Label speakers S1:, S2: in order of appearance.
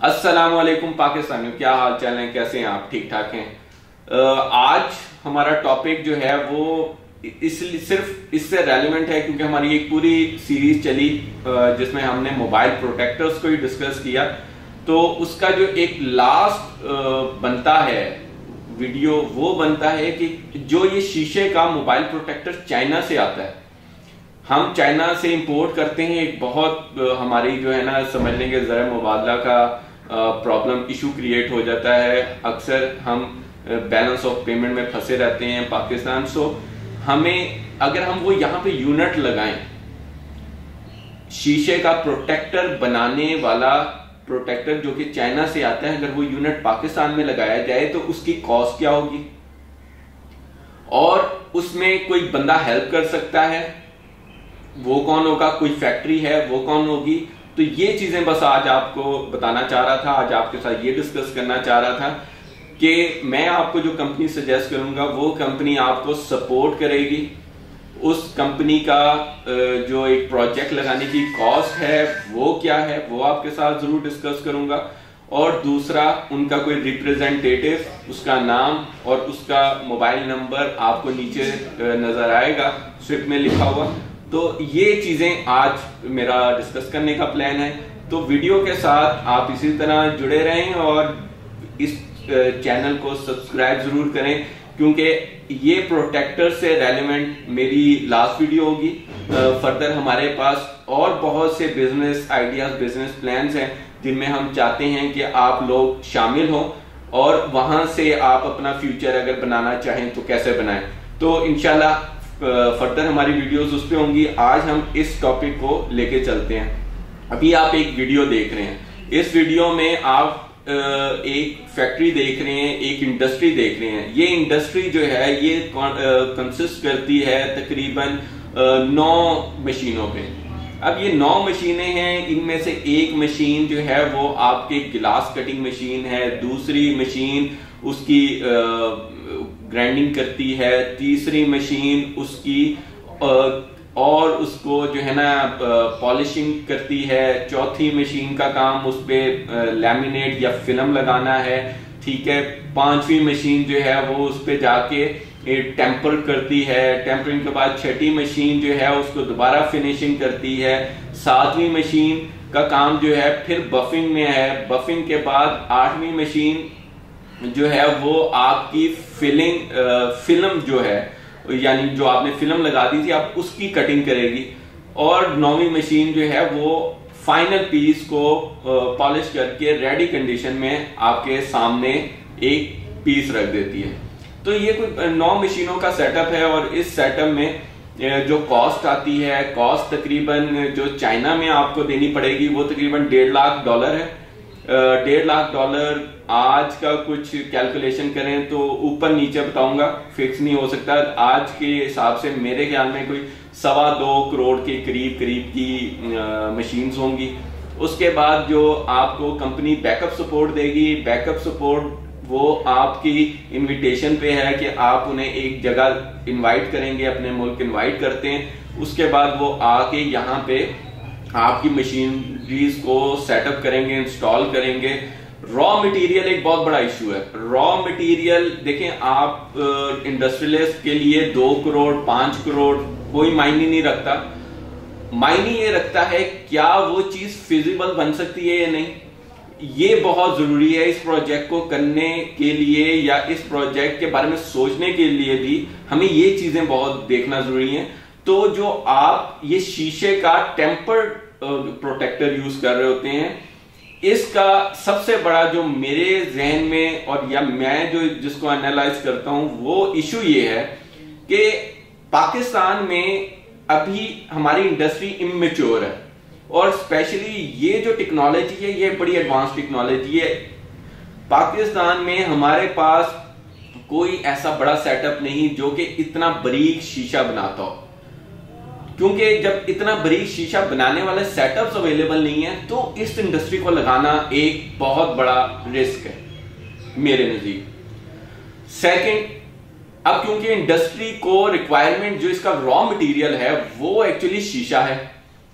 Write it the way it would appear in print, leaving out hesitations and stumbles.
S1: अस्सलाम वालेकुम पाकिस्तानियों, क्या हाल चाल है, कैसे हैं आप? ठीक ठाक हैं। आज हमारा टॉपिक जो है वो इसलिए सिर्फ इससे रेलेवेंट है क्योंकि हमारी एक पूरी सीरीज चली जिसमें हमने मोबाइल प्रोटेक्टर्स को ही डिस्कस किया। तो उसका जो एक लास्ट बनता है वीडियो, वो बनता है कि जो ये शीशे का मोबाइल प्रोटेक्टर चाइना से आता है, हम चाइना से इंपोर्ट करते हैं। एक बहुत हमारी जो है ना, समझ लेंगे ज़रा मुबादला का प्रॉब्लम इशू क्रिएट हो जाता है। अक्सर हम बैलेंस ऑफ पेमेंट में फंसे रहते हैं पाकिस्तान। सो हमें अगर हम वो यहाँ पे यूनिट लगाएं, शीशे का प्रोटेक्टर बनाने वाला प्रोटेक्टर जो कि चाइना से आता है, अगर वो यूनिट पाकिस्तान में लगाया जाए तो उसकी कॉस्ट क्या होगी, और उसमें कोई बंदा हेल्प कर सकता है, वो कौन होगा, कोई फैक्ट्री है वो कौन होगी। तो ये चीजें बस आज आपको बताना चाह रहा था, आज आपके साथ ये डिस्कस करना चाह रहा था कि मैं आपको जो कंपनी सजेस्ट करूंगा वो कंपनी आपको सपोर्ट करेगी। उस कंपनी का जो एक प्रोजेक्ट लगाने की कॉस्ट है वो क्या है, वो आपके साथ जरूर डिस्कस करूंगा। और दूसरा, उनका कोई रिप्रेजेंटेटिव, उसका नाम और उसका मोबाइल नंबर आपको नीचे नजर आएगा स्क्रिप्ट में लिखा हुआ। तो ये चीजें आज मेरा डिस्कस करने का प्लान है। तो वीडियो के साथ आप इसी तरह जुड़े रहें और इस चैनल को सब्सक्राइब जरूर करें, क्योंकि ये प्रोटेक्टर से रेलेवेंट मेरी लास्ट वीडियो होगी। फर्दर हमारे पास और बहुत से बिजनेस आइडियाज, बिजनेस प्लान्स हैं जिनमें हम चाहते हैं कि आप लोग शामिल हों और वहां से आप अपना फ्यूचर अगर बनाना चाहें तो कैसे बनाएं। तो इंशाल्लाह फर्दर हमारी वीडियोस उस पे होंगी। आज हम इस टॉपिक को लेके चलते हैं। अभी आप एक वीडियो देख रहे हैं, इस वीडियो में आप एक फैक्ट्री देख रहे हैं, एक इंडस्ट्री देख रहे हैं। ये इंडस्ट्री जो है ये कंसिस्ट करती है तकरीबन 9 मशीनों पे। अब ये 9 मशीनें हैं, इनमें से एक मशीन जो है वो आपके गिलास कटिंग मशीन है, दूसरी मशीन उसकी ग्राइंडिंग करती है, तीसरी मशीन उसकी और उसको जो है ना पॉलिशिंग करती है, चौथी मशीन का काम उस पे लैमिनेट या फिल्म लगाना है, ठीक है। 5वीं मशीन जो है वो उस पे जाके टेम्पर करती है, टेम्परिंग के बाद 6ठी मशीन जो है उसको दोबारा फिनिशिंग करती है, 7वीं मशीन का काम जो है फिर बफिंग में है, बफिंग के बाद 8वीं मशीन जो है वो आपकी फिल्म जो है, यानी जो आपने फिल्म लगा दी थी आप उसकी कटिंग करेगी, और 9वीं मशीन जो है वो फाइनल पीस को पॉलिश करके रेडी कंडीशन में आपके सामने एक पीस रख देती है। तो ये कोई 9 मशीनों का सेटअप है, और इस सेटअप में जो कॉस्ट आती है, कॉस्ट तकरीबन जो चाइना में आपको देनी पड़ेगी वो तकरीबन $1.5 लाख है। $1.5 लाख आज का कुछ कैलकुलेशन करें तो ऊपर नीचे बताऊंगा, फिक्स नहीं हो सकता। आज के हिसाब से मेरे ख्याल में कोई 2.25 करोड़ के करीब की मशीन्स होंगी। उसके बाद जो आपको कंपनी बैकअप सपोर्ट देगी, बैकअप सपोर्ट वो आपकी इनविटेशन पे है कि आप उन्हें एक जगह इनवाइट करेंगे, अपने मुल्क इनवाइट करते हैं, उसके बाद वो आके यहाँ पे आपकी मशीनरीज को सेटअप करेंगे, इंस्टॉल करेंगे। रॉ मटेरियल एक बहुत बड़ा इशू है। रॉ मटेरियल देखें आप, इंडस्ट्रियलिस्ट के लिए 2 करोड़ 5 करोड़ कोई मायने नहीं रखता। मायने ये रखता है क्या वो चीज फिजिबल बन सकती है या नहीं। ये बहुत जरूरी है इस प्रोजेक्ट को करने के लिए, या इस प्रोजेक्ट के बारे में सोचने के लिए भी हमें ये चीजें बहुत देखना जरूरी है। तो जो आप ये शीशे का टेम्पर्ड प्रोटेक्टर यूज कर रहे होते हैं, इसका सबसे बड़ा जो मेरे जहन में और या मैं जो जिसको एनालाइज करता हूं वो इशू ये है कि पाकिस्तान में अभी हमारी इंडस्ट्री इमेच्योर है, और स्पेशली ये जो टेक्नोलॉजी है ये बड़ी एडवांस टेक्नोलॉजी है। पाकिस्तान में हमारे पास कोई ऐसा बड़ा सेटअप नहीं जो कि इतना बारीक शीशा बनाता हो, क्योंकि जब इतना बारीक शीशा बनाने वाले सेटअप्स अवेलेबल नहीं है तो इस इंडस्ट्री को लगाना एक बहुत बड़ा रिस्क है मेरे नजदीक। सेकंड, अब क्योंकि इंडस्ट्री को रिक्वायरमेंट जो इसका रॉ मटेरियल है वो एक्चुअली शीशा है,